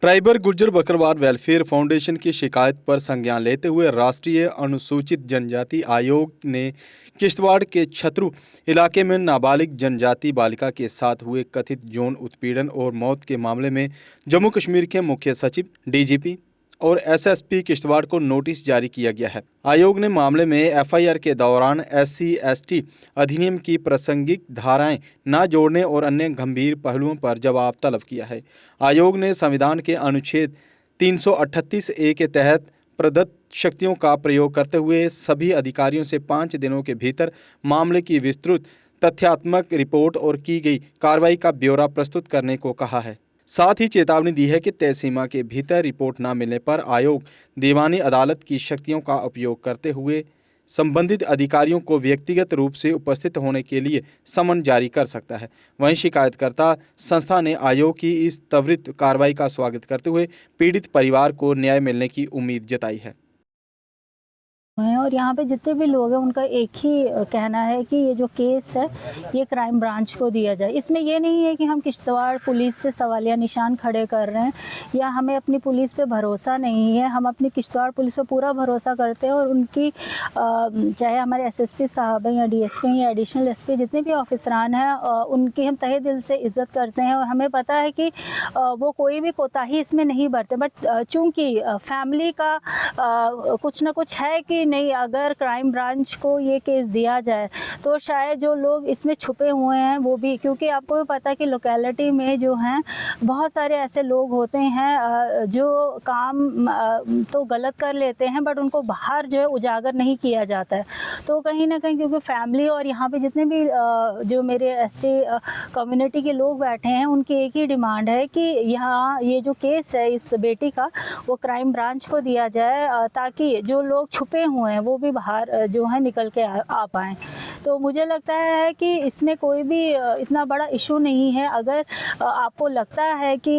Triber Gurjar Bakarwal welfare foundation की शिकायत पर संज्ञान लेते हुए राष्ट्रीय अनुसूचित जनजाति आयोग ने किश्तवाड़ के छतरू इलाके में नाबालिग जनजाति बालिका के साथ हुए कथित यौन उत्पीड़न और मौत के मामले में जम्मू कश्मीर के मुख्य सचिव, डीजीपी और एसएसपी किश्तवाड़ को नोटिस जारी किया गया है। आयोग ने मामले में एफआईआर के दौरान SC/ST अधिनियम की प्रासंगिक धाराएं न जोड़ने और अन्य गंभीर पहलुओं पर जवाब तलब किया है। आयोग ने संविधान के अनुच्छेद 338A के तहत प्रदत्त शक्तियों का प्रयोग करते हुए सभी अधिकारियों से 5 दिनों के भीतर मामले की विस्तृत तथ्यात्मक रिपोर्ट और की गई कार्रवाई का ब्यौरा प्रस्तुत करने को कहा है। साथ ही चेतावनी दी है कि तय सीमा के भीतर रिपोर्ट न मिलने पर आयोग दीवानी अदालत की शक्तियों का उपयोग करते हुए संबंधित अधिकारियों को व्यक्तिगत रूप से उपस्थित होने के लिए समन जारी कर सकता है। वहीं शिकायतकर्ता संस्था ने आयोग की इस त्वरित कार्रवाई का स्वागत करते हुए पीड़ित परिवार को न्याय मिलने की उम्मीद जताई है। हैं और यहाँ पे जितने भी लोग हैं उनका एक ही कहना है कि ये जो केस है ये क्राइम ब्रांच को दिया जाए। इसमें ये नहीं है कि हम किश्तवाड़ पुलिस पे सवालिया निशान खड़े कर रहे हैं या हमें अपनी पुलिस पे भरोसा नहीं है। हम अपनी किश्तवाड़ पुलिस पे पूरा भरोसा करते हैं और उनकी चाहे हमारे एसएसपी साहब हैं या डीएसपी या एडिशनल एसपी जितने भी ऑफिसरान हैं उनकी हम तहे दिल से इज्जत करते हैं और हमें पता है कि वो कोई भी कोताही इसमें नहीं बरते। बट चूँकि फैमिली का कुछ ना कुछ है कि नहीं, अगर क्राइम ब्रांच को ये केस दिया जाए तो शायद जो लोग इसमें छुपे हुए हैं वो भी, क्योंकि आपको भी पता है कि लोकेलिटी में जो हैं बहुत सारे ऐसे लोग होते हैं जो काम तो गलत कर लेते हैं बट उनको बाहर जो है उजागर नहीं किया जाता है। तो कहीं ना कहीं क्योंकि फैमिली और यहाँ पे जितने भी जो मेरे एसटी कम्युनिटी के लोग बैठे हैं उनकी एक ही डिमांड है कि यहाँ ये जो केस है इस बेटी का वो क्राइम ब्रांच को दिया जाए ताकि जो लोग छुपे हुए हैं वो भी बाहर जो है निकल के आ पाएँ। तो मुझे लगता है कि इसमें कोई भी इतना बड़ा इशू नहीं है। अगर आपको लगता है कि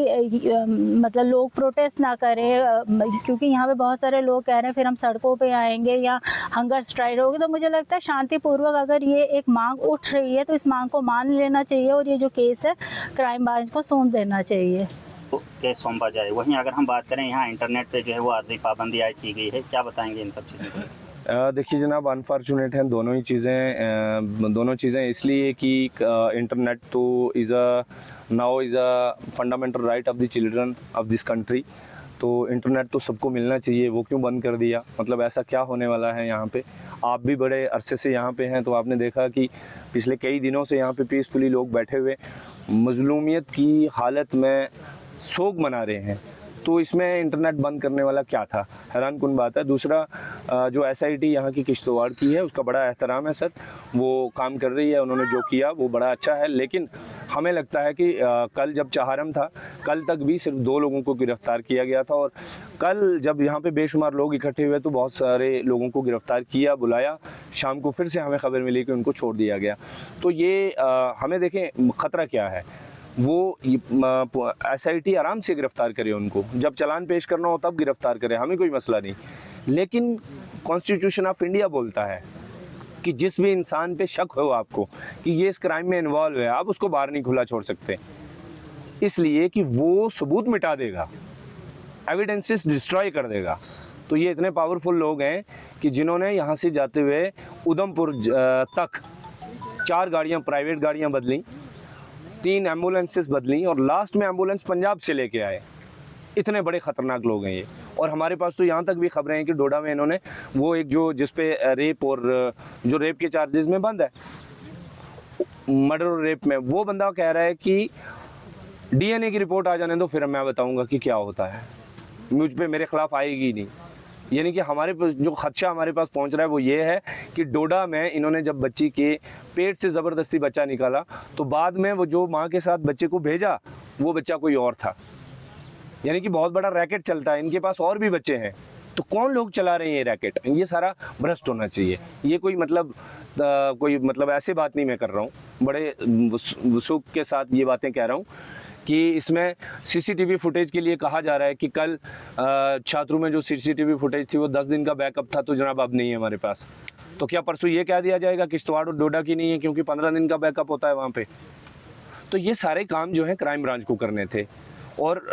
मतलब लोग प्रोटेस्ट ना करें क्योंकि यहाँ पे बहुत सारे लोग कह रहे हैं फिर हम सड़कों पे आएंगे या हंगर स्ट्राइक होगी, तो मुझे लगता है शांतिपूर्वक अगर ये एक मांग उठ रही है तो इस मांग को मान लेना चाहिए और ये जो केस है क्राइम ब्रांच को सौंप देना चाहिए। केस सौंपा जाए। वहीं अगर हम बात करें यहाँ इंटरनेट पे जो है वो आर्जी पाबंदी आयद की गई है, क्या बताएंगे इन सब चीज़ों को? देखिए जनाब, अनफॉर्चुनेट हैं दोनों चीज़ें इसलिए कि इंटरनेट तो now is a fundamental right of the children of this country. तो इंटरनेट तो सबको मिलना चाहिए, वो क्यों बंद कर दिया? मतलब ऐसा क्या होने वाला है यहाँ पे? आप भी बड़े अरसे से यहाँ पे हैं तो आपने देखा कि पिछले कई दिनों से यहाँ पे पीसफुली लोग बैठे हुए मजलूमियत की हालत में शोक मना रहे हैं। तो इसमें इंटरनेट बंद करने वाला क्या था? हैरान कुन बात है। दूसरा, जो SIT यहाँ की किश्तवाड़ की है उसका बड़ा एहतराम है सर, वो काम कर रही है, उन्होंने जो किया वो बड़ा अच्छा है। लेकिन हमें लगता है कि कल जब चहारम था, कल तक भी सिर्फ 2 लोगों को गिरफ्तार किया गया था और कल जब यहाँ पे बेशुमार लोग इकट्ठे हुए तो बहुत सारे लोगों को गिरफ्तार किया, बुलाया। शाम को फिर से हमें खबर मिली कि उनको छोड़ दिया गया। तो ये हमें देखें ख़तरा क्या है। वो SIT आराम से गिरफ्तार करे उनको, जब चालान पेश करना हो तब गिरफ्तार करे, हमें कोई मसला नहीं। लेकिन कॉन्स्टिट्यूशन ऑफ इंडिया बोलता है कि जिस भी इंसान पे शक हो आपको कि ये इस क्राइम में इन्वॉल्व है, आप उसको बाहर नहीं खुला छोड़ सकते, इसलिए कि वो सबूत मिटा देगा, एविडेंसेस डिस्ट्रॉय कर देगा। तो ये इतने पावरफुल लोग हैं कि जिन्होंने यहाँ से जाते हुए उधमपुर तक 4 गाड़ियाँ, प्राइवेट गाड़ियाँ बदली, 3 एम्बुलेंसेस बदली और लास्ट में एम्बुलेंस पंजाब से लेके आए। इतने बड़े ख़तरनाक लोग हैं ये। और हमारे पास तो यहाँ तक भी खबरें हैं कि डोडा में इन्होंने वो एक जो जिस पे रेप और जो रेप के चार्जेस में बंद है, मर्डर और रेप में, वो बंदा कह रहा है कि DNA की रिपोर्ट आ जाने दो फिर मैं बताऊँगा कि क्या होता है, मुझ पे मेरे ख़िलाफ़ आएगी नहीं। यानी कि हमारे पास जो खदशा हमारे पास पहुंच रहा है वो ये है कि डोडा में इन्होंने जब बच्ची के पेट से ज़बरदस्ती बच्चा निकाला तो बाद में वो जो माँ के साथ बच्चे को भेजा वो बच्चा कोई और था। यानी कि बहुत बड़ा रैकेट चलता है, इनके पास और भी बच्चे हैं। तो कौन लोग चला रहे हैं ये रैकेट? ये सारा भ्रष्ट होना चाहिए। ये कोई मतलब ऐसे बात नहीं मैं कर रहा हूँ, बड़े वसूख के साथ ये बातें कह रहा हूँ कि इसमें CCTV फुटेज के लिए कहा जा रहा है कि कल छात्रों में जो CCTV फुटेज थी वो 10 दिन का बैकअप था, तो जनाब अब नहीं है हमारे पास। तो क्या परसों ये कह दिया जाएगा किश्तवाड़ और डोडा की नहीं है क्योंकि 15 दिन का बैकअप होता है वहाँ पे? तो ये सारे काम जो है क्राइम ब्रांच को करने थे और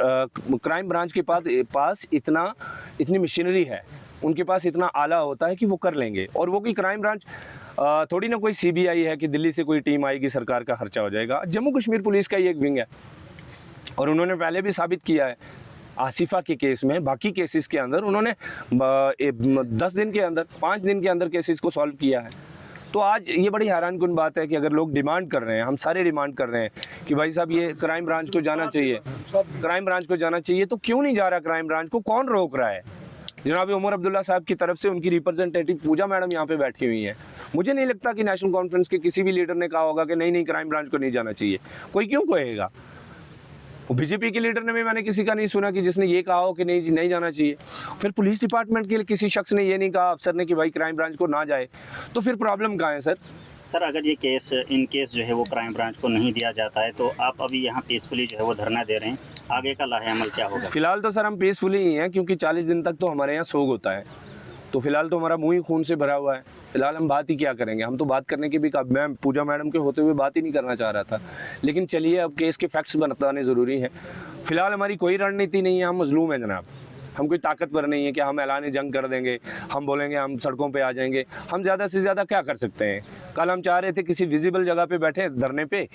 क्राइम ब्रांच के पास इतनी मशीनरी है, उनके पास इतना आला होता है कि वो कर लेंगे। और वो कोई क्राइम ब्रांच थोड़ी ना कोई CBI है कि दिल्ली से कोई टीम आएगी, सरकार का खर्चा हो जाएगा। जम्मू कश्मीर पुलिस का ही एक विंग है और उन्होंने पहले भी साबित किया है आसिफा के केस में, बाकी केसेस के अंदर उन्होंने 10 दिन के अंदर, 5 दिन के अंदर केसेस को सॉल्व किया है। तो आज ये बड़ी हैरानकुन बात है कि अगर लोग डिमांड कर रहे हैं, हम सारे डिमांड कर रहे हैं कि भाई साहब ये क्राइम ब्रांच को जाना चाहिए, क्राइम ब्रांच को जाना चाहिए, तो क्यों नहीं जा रहा क्राइम ब्रांच को? कौन रोक रहा है? जनाब उमर अब्दुल्ला साहब की तरफ से उनकी रिप्रेजेंटेटिव पूजा मैडम यहाँ पे बैठी हुई हैं। मुझे नहीं लगता कि नेशनल कॉन्फ्रेंस के किसी भी लीडर ने कहा होगा कि नहीं क्राइम ब्रांच को नहीं जाना चाहिए। कोई क्यों कहेगा? बीजेपी के लीडर ने भी मैंने किसी का नहीं सुना कि जिसने ये कहा हो कि नहीं जाना चाहिए। फिर पुलिस डिपार्टमेंट के किसी शख्स ने ये नहीं कहा, अफसर ने, कि भाई क्राइम ब्रांच को ना जाए। तो फिर प्रॉब्लम कहाँ है सर? सर अगर ये केस इन केस जो है वो क्राइम ब्रांच को नहीं दिया जाता है तो आप अभी यहाँ पीसफुली जो है वो धरना दे रहे हैं, आगे का लाहे अमल क्या होगा? फिलहाल तो सर हम पीसफुली ही हैं, क्योंकि 40 दिन तक तो हमारे यहाँ सोग होता है। तो फिलहाल तो हमारा मुंह ही खून से भरा हुआ है। फिलहाल हम बात ही क्या करेंगे? हम तो बात करने की भी मैं पूजा मैडम के होते हुए बात ही नहीं करना चाह रहा था, लेकिन चलिए अब केस के फैक्ट्स बताने ज़रूरी हैं। फिलहाल हमारी कोई रणनीति नहीं है, हम मजलूम हैं जनाब। हम कोई ताकतवर नहीं है कि हम ऐलान जंग कर देंगे, हम बोलेंगे हम सड़कों पे आ जाएंगे। हम ज़्यादा से ज़्यादा क्या कर सकते हैं? कल हम चाह रहे थे किसी विजिबल जगह पे बैठे धरने पे,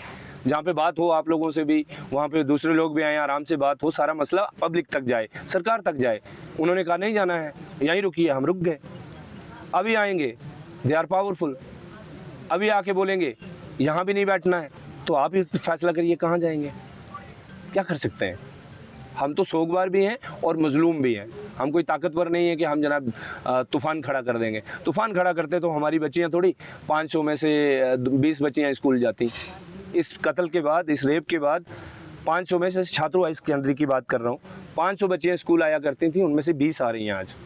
जहाँ पे बात हो आप लोगों से भी, वहाँ पे दूसरे लोग भी आए, आराम से बात हो, सारा मसला पब्लिक तक जाए, सरकार तक जाए। उन्होंने कहा नहीं जाना है, यहीं रुकिए। हम रुक गए। अभी आएंगे, दे आर पावरफुल, अभी आके बोलेंगे यहाँ भी नहीं बैठना है। तो आप ही फैसला करिए कहाँ जाएंगे, क्या कर सकते हैं? हम तो सोगवार भी हैं और मजलूम भी हैं। हम कोई ताकतवर नहीं है कि हम जनाब तूफ़ान खड़ा कर देंगे। तूफ़ान खड़ा करते तो हमारी बच्चियाँ थोड़ी 500 में से 20 बच्चियाँ स्कूल जाती। इस कत्ल के बाद, इस रेप के बाद 500 में से, छात्रों हाई सेकेंडरी की बात कर रहा हूँ, 500 बच्चियाँ स्कूल आया करती थी, उनमें से 20 आ रही हैं आज।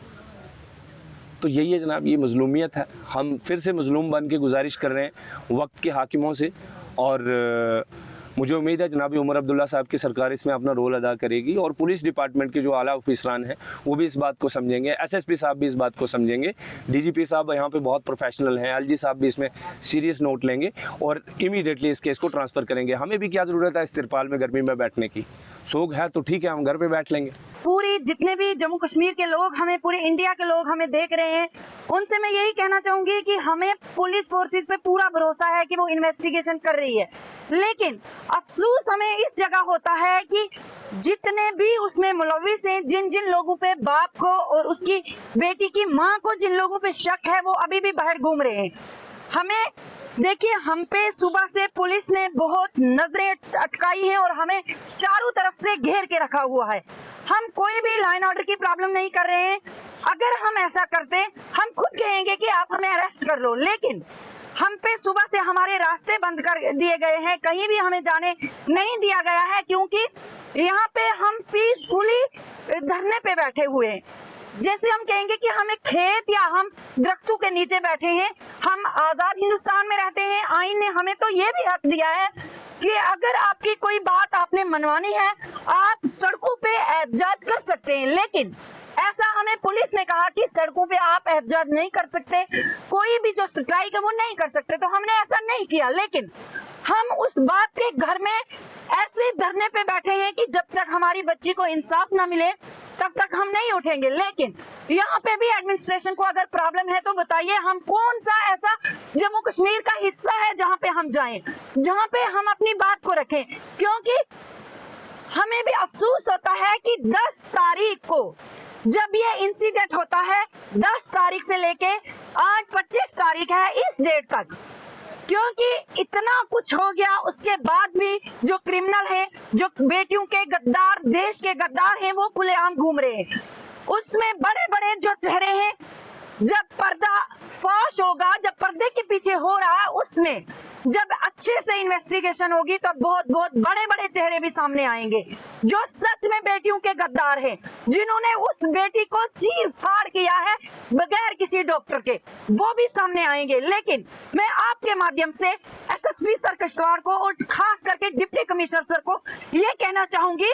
तो यही है जनाब, ये मजलूमियत है। हम फिर से मजलूम बन के गुजारिश कर रहे हैं वक्त के हाकिमों से, और मुझे उम्मीद है जनाब उमर अब्दुल्ला साहब की सरकार इसमें अपना रोल अदा करेगी और पुलिस डिपार्टमेंट के जो आला ऑफिसरान हैं वो भी इस बात को समझेंगे, SSP साहब भी इस बात को समझेंगे, DGP साहब यहाँ पे बहुत प्रोफेशनल हैं, LG साहब भी इसमें सीरियस नोट लेंगे और इमीडिएटली इस केस को ट्रांसफ़र करेंगे। हमें भी क्या ज़रूरत है इस तिरपाल में गर्मी में बैठने की? सोग है तो ठीक है, हम घर पर बैठ लेंगे। पूरी जितने भी जम्मू कश्मीर के लोग हमें, पूरे इंडिया के लोग हमें देख रहे हैं, उनसे मैं यही कहना चाहूंगी कि हमें पुलिस फोर्सेस पे पूरा भरोसा है कि वो इन्वेस्टिगेशन कर रही है। लेकिन अफसोस हमें इस जगह होता है कि जितने भी उसमें मुलविस हैं, जिन जिन लोगों पे, बाप को और उसकी बेटी की माँ को जिन लोगों पे शक है, वो अभी भी बाहर घूम रहे हैं। हमें देखिए, हम पे सुबह से पुलिस ने बहुत नजरें अटकाई हैं और हमें चारों तरफ से घेर के रखा हुआ है। हम कोई भी लाइन ऑर्डर की प्रॉब्लम नहीं कर रहे हैं। अगर हम ऐसा करते, हम खुद कहेंगे कि आप हमें अरेस्ट कर लो, लेकिन हम पे सुबह से हमारे रास्ते बंद कर दिए गए हैं, कहीं भी हमें जाने नहीं दिया गया है, क्योंकि यहाँ पे हम पीसफुली धरने पे बैठे हुए हैं। जैसे हम कहेंगे कि हम एक खेत या हम दरख्तों के नीचे बैठे हैं। हम आजाद हिंदुस्तान में रहते हैं। आईन ने हमें तो ये भी हक दिया है कि अगर आपकी कोई बात आपने मनवानी है, आप सड़कों पे एहतजाज कर सकते हैं, लेकिन ऐसा हमें पुलिस ने कहा कि सड़कों पे आप एहतजाज नहीं कर सकते, कोई भी जो स्ट्राइक है वो नहीं कर सकते। तो हमने ऐसा नहीं किया, लेकिन हम उस बाप के घर में ऐसे धरने पे बैठे हैं कि जब तक हमारी बच्ची को इंसाफ ना मिले तब तक हम नहीं उठेंगे। लेकिन यहाँ पे भी एडमिनिस्ट्रेशन को अगर प्रॉब्लम है तो बताइए, हम कौन सा ऐसा जम्मू कश्मीर का हिस्सा है जहाँ पे हम जाएं, जहाँ पे हम अपनी बात को रखें? क्योंकि हमें भी अफसोस होता है कि 10 तारीख को जब ये इंसिडेंट होता है, 10 तारीख से लेके आज 25 तारीख है, इस डेट तक, क्योंकि इतना कुछ हो गया, उसके बाद भी जो क्रिमिनल हैं, जो बेटियों के गद्दार, देश के गद्दार हैं, वो खुलेआम घूम रहे हैं। उसमें बड़े बड़े जो चेहरे हैं, जब पर्दा फाश होगा, जब पर्दे के पीछे हो रहा है, उसमें जब अच्छे से इन्वेस्टिगेशन होगी तो बहुत बहुत बड़े बड़े चेहरे भी सामने आएंगे, जो सच में बेटियों के गद्दार हैं, जिन्होंने उस बेटी को चीर फाड़ किया है बगैर किसी डॉक्टर के, वो भी सामने आएंगे। लेकिन मैं आपके माध्यम से SSP सर किश्तवाड़ को और खास करके डिप्टी कमिश्नर सर को ये कहना चाहूंगी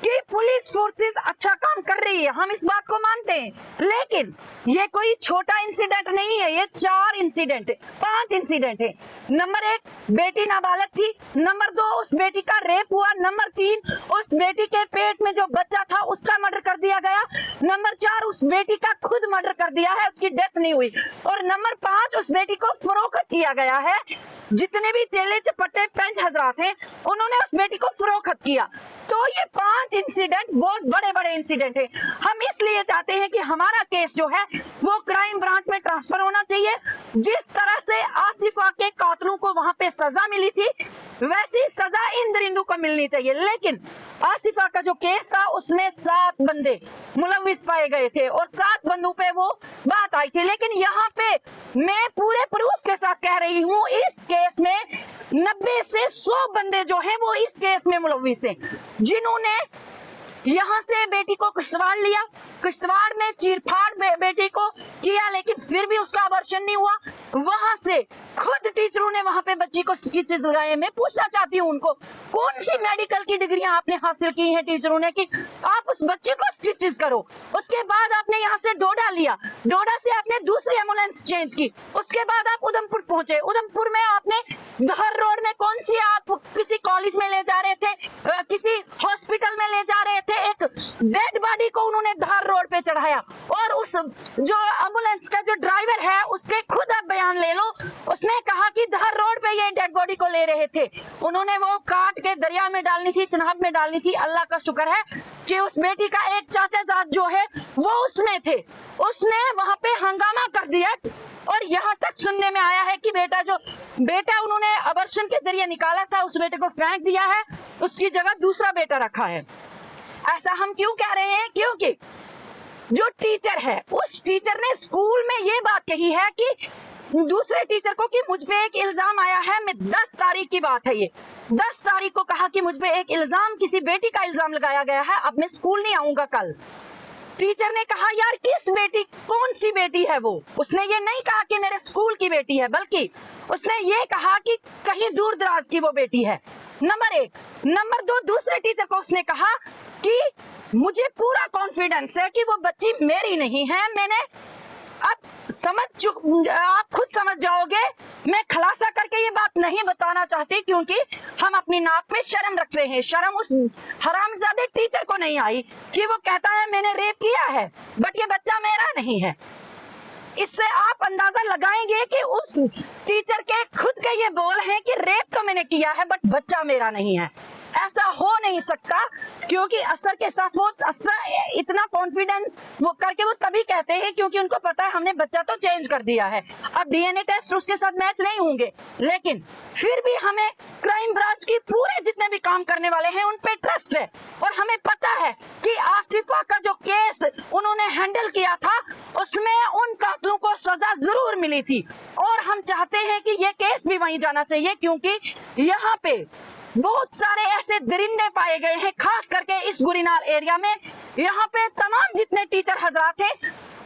कि पुलिस फोर्सेस अच्छा काम कर रही है, हम इस बात को मानते हैं, लेकिन ये कोई छोटा इंसिडेंट नहीं है, ये 4 इंसिडेंट है, 5 इंसिडेंट है। नंबर एक बेटी नाबालग थी, नंबर 2 उस बेटी का रेप हुआ, नंबर 3 उस बेटी के पेट में जो बच्चा था उसका मर्डर कर दिया गया, नंबर 4 उस बेटी का खुद मर्डर कर दिया है, उसकी डेथ नहीं हुई, और नंबर 5 उस बेटी को फरोख्त किया गया है। जितने भी चेले चपटे पेंच हजरात हैं उन्होंने उस बेटी को फरोख्त किया। तो ये 5 इंसिडेंट बहुत बड़े बड़े इंसिडेंट हैं। हम इसलिए चाहते हैं कि हमारा केस जो है वो क्राइम ब्रांच में ट्रांसफर होना चाहिए। जिस तरह से आसिफा के कातलों को वहां पे सजा मिली थी वैसी सजा इन दरिंदों को मिलनी चाहिए। लेकिन आसिफा का जो केस था उसमें 7 बंदे मुलविस पाए गए थे और 7 बंदों पे वो बात आई थी। लेकिन यहाँ पे मैं पूरे प्रूफ के साथ कह रही हूँ इस केस में 90 से 100 बंदे जो हैं वो इस केस में मुलविस हैं, जिन्होंने यहाँ से बेटी को किश्तवाड़ लिया, किश्तवाड़ में चीरफाड़ बेटी को किया, लेकिन फिर भी उसका अबॉर्शन नहीं हुआ। वहां से खुद टीचरों ने वहां पे बच्ची को स्टिचेस लगाए। मैं पूछना चाहती हूँ उनको कौन सी मेडिकल की डिग्रियां आपने हासिल की हैं टीचरों ने कि आप उस बच्चे को स्टिचेस करो। उसके बाद आपने यहाँ से डोडा लिया, डोडा से आपने दूसरी एम्बुलेंस चेंज की, उसके बाद आप उधमपुर पहुंचे, उधमपुर में आपने दहर रोड में कौन सी आप किसी कॉलेज में ले जा रहे थे, किसी हॉस्पिटल में ले जा रहे थे, एक डेड बॉडी को उन्होंने धार रोड पे चढ़ाया। और उस जो एम्बुलेंस का जो ड्राइवर है उसके खुद आप बयान ले लो, उसने कहा कि धार रोड पे ये डेड बॉडी को ले रहे थे, उन्होंने वो काट के दरिया में डालनी थी, चिनाब में डालनी थी। अल्लाह का शुक्र है कि उस बेटी का एक चाचाजाद जो है वो उसमें थे, उसने वहां पे हंगामा कर दिया। और यहाँ तक सुनने में आया है कि बेटा उन्होंने अबॉर्शन के जरिए निकाला था उस बेटे को फेंक दिया है, उसकी जगह दूसरा बेटा रखा है। ऐसा हम क्यों कह रहे हैं? क्योंकि जो टीचर है उस टीचर ने स्कूल में ये बात कही है कि दूसरे टीचर को कि मुझ पे एक इल्जाम आया है, मैं 10 तारीख की बात है, ये 10 तारीख को कहा कि मुझ पे एक इल्जाम, किसी बेटी का इल्जाम लगाया गया है, अब मैं स्कूल नहीं आऊंगा कल। टीचर ने कहा यार किस बेटी, कौन सी बेटी है वो? उसने ये नहीं कहा कि मेरे स्कूल की बेटी है, बल्कि उसने ये कहा कि कहीं दूर दराज की वो बेटी है। नंबर 1। नंबर 2, दूसरे टीचर को उसने कहा कि मुझे पूरा कॉन्फिडेंस है कि वो बच्ची मेरी नहीं है, मैंने अब आप खुद समझ जाओगे। मैं खुलासा करके ये बात नहीं बताना चाहती क्योंकि हम अपनी नाक पे शर्म रख रहे हैं। शर्म उस हरामजादे टीचर को नहीं आई कि वो कहता है मैंने रेप किया है बट ये बच्चा मेरा नहीं है। इससे आप अंदाजा लगाएंगे कि उस टीचर के खुद के ये बोल हैं कि रेप तो मैंने किया है बट बच्चा मेरा नहीं है। ऐसा हो नहीं सकता क्योंकि असर के साथ वो असर इतना कॉन्फिडेंस वो करके वो तभी कहते हैं क्योंकि उनको पता है हमने बच्चा तो चेंज कर दिया है, अब डीएनए टेस्ट उसके साथ मैच नहीं होंगे। लेकिन फिर भी हमें क्राइम ब्रांच की पूरे जितने भी काम करने वाले हैं उन पे ट्रस्ट है और हमें पता है कि आसिफा का जो केस उन्होंने हैंडल किया था उसमें उन कातलों को सजा जरूर मिली थी और हम चाहते हैं कि ये केस भी वहीं जाना चाहिए क्योंकि यहाँ पे बहुत सारे ऐसे दरिंदे पाए गए हैं, खास करके इस गुरीनाल एरिया में। यहाँ पे तमाम जितने टीचर हजरात हैं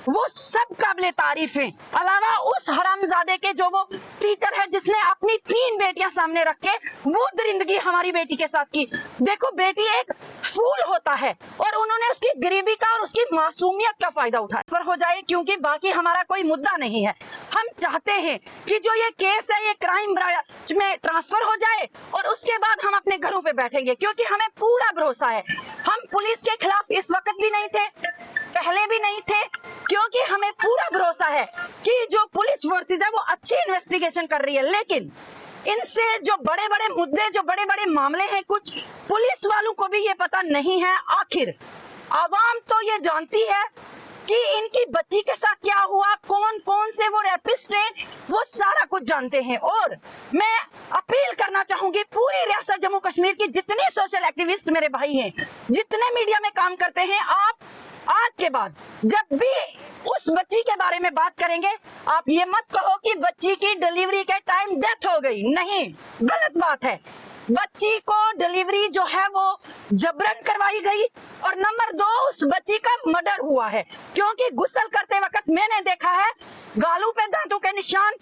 वो सब काबिले तारीफ हैं, अलावा उस हरामजादे के जो वो टीचर है जिसने अपनी 3 बेटियां सामने रख के वो दरिंदगी हमारी बेटी के साथ की। देखो बेटी एक फूल होता है और उन्होंने उसकी गरीबी का और उसकी मासूमियत का फायदा उठाया। पर हो जाए क्योंकि बाकी हमारा कोई मुद्दा नहीं है। हम चाहते हैं कि जो ये केस है ये क्राइम ब्रांच में ट्रांसफर हो जाए और उसके बाद हम अपने घरों पे बैठेंगे क्योंकि हमें पूरा भरोसा है। हम पुलिस के खिलाफ इस वक्त भी नहीं थे, पहले भी नहीं थे, क्योंकि हमें पूरा भरोसा है कि जो पुलिस फोर्सेस है वो अच्छी इन्वेस्टिगेशन कर रही है। लेकिन इनसे जो बड़े बड़े मुद्दे, जो बड़े बड़े मामले हैं, कुछ पुलिस वालों को भी ये पता नहीं है। आखिर आवाम तो ये जानती है कि इनकी बच्ची के साथ क्या हुआ, कौन कौन से वो रेपिस्ट हैं, वो सारा कुछ जानते हैं। और मैं अपील करना चाहूंगी पूरी रियासत जम्मू कश्मीर की जितने सोशल एक्टिविस्ट मेरे भाई हैं, जितने मीडिया में काम करते हैं, आप आज के बाद जब भी उस बच्ची के बारे में बात करेंगे आप ये मत कहो कि बच्ची की डिलीवरी के टाइम डेथ हो गई। नहीं, गलत बात है। बच्ची को डिलीवरी जो है वो जबरन करवाई गई और नंबर 2 उस बच्ची का मर्डर हुआ है क्योंकि गुस्ल करते वक्त मैंने देखा है गालों पे दांतों के निशान,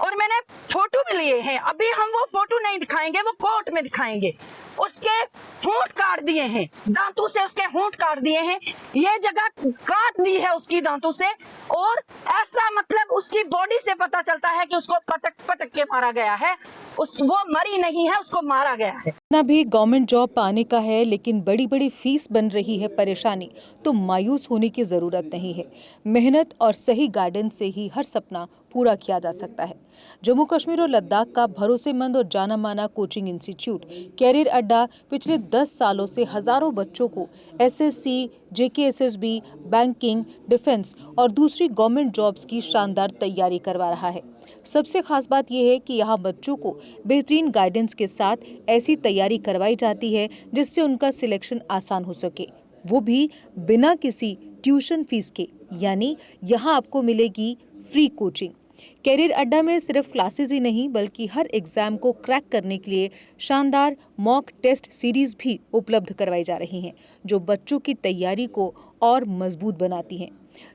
और मैंने फोटो भी लिए हैं। अभी हम वो फोटो नहीं दिखाएंगे, वो कोर्ट में दिखाएंगे। उसके होंठ काट दिए हैं, दांतों से उसके होंठ काट दिए हैं, ये जगह काट दी है उसकी दांतों से, और ऐसा मतलब उसकी बॉडी से पता चलता है कि उसको पटक पटक के मारा गया है। वो मरी नहीं है, उसको मारा गया है। ना भी गवर्नमेंट जॉब पाने का है, लेकिन बड़ी बड़ी फीस बन रही है परेशानी, तो मायूस होने की जरूरत नहीं है। मेहनत और सही गाइडेंस से ही हर सपना पूरा किया जा सकता है। जम्मू कश्मीर और लद्दाख का भरोसेमंद और जाना माना कोचिंग इंस्टीट्यूट कैरियर अड्डा पिछले 10 सालों से हजारों बच्चों को एसएससी, जेकेएसएसबी, बैंकिंग, डिफेंस और दूसरी गवर्नमेंट जॉब्स की शानदार तैयारी करवा रहा है। सबसे खास बात यह है कि यहाँ बच्चों को बेहतरीन गाइडेंस के साथ ऐसी तैयारी करवाई जाती है जिससे उनका सिलेक्शन आसान हो सके, वो भी बिना किसी ट्यूशन फीस के। यानी यहाँ आपको मिलेगी फ्री कोचिंग। कैरियर अड्डा में सिर्फ क्लासेस ही नहीं, बल्कि हर एग्जाम को क्रैक करने के लिए शानदार मॉक टेस्ट सीरीज भी उपलब्ध करवाई जा रही हैं, जो बच्चों की तैयारी को और मजबूत बनाती हैं।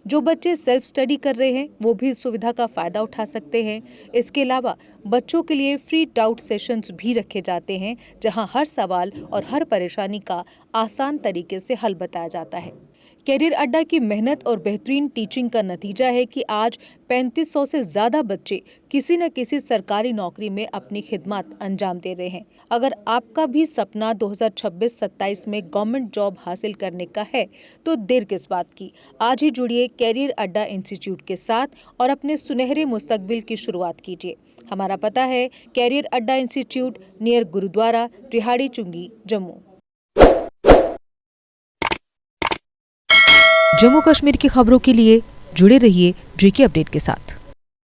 जो बच्चे सेल्फ स्टडी कर रहे हैं वो भी इस सुविधा का फायदा उठा सकते हैं। इसके अलावा बच्चों के लिए फ्री डाउट सेशंस भी रखे जाते हैं, जहां हर सवाल और हर परेशानी का आसान तरीके से हल बताया जाता है। कैरियर अड्डा की मेहनत और बेहतरीन टीचिंग का नतीजा है कि आज 3500 से ज्यादा बच्चे किसी न किसी सरकारी नौकरी में अपनी खिदमत अंजाम दे रहे हैं। अगर आपका भी सपना 2026-27 में गवर्नमेंट जॉब हासिल करने का है तो देर किस बात की। आज ही जुड़िए कैरियर अड्डा इंस्टीट्यूट के साथ और अपने सुनहरे मुस्तकबिल की शुरुआत कीजिए। हमारा पता है कैरियर अड्डा इंस्टीट्यूट, नियर गुरुद्वारा, रिहाड़ी चुंगी, जम्मू। जम्मू कश्मीर की खबरों के लिए जुड़े रहिए जेके अपडेट के साथ।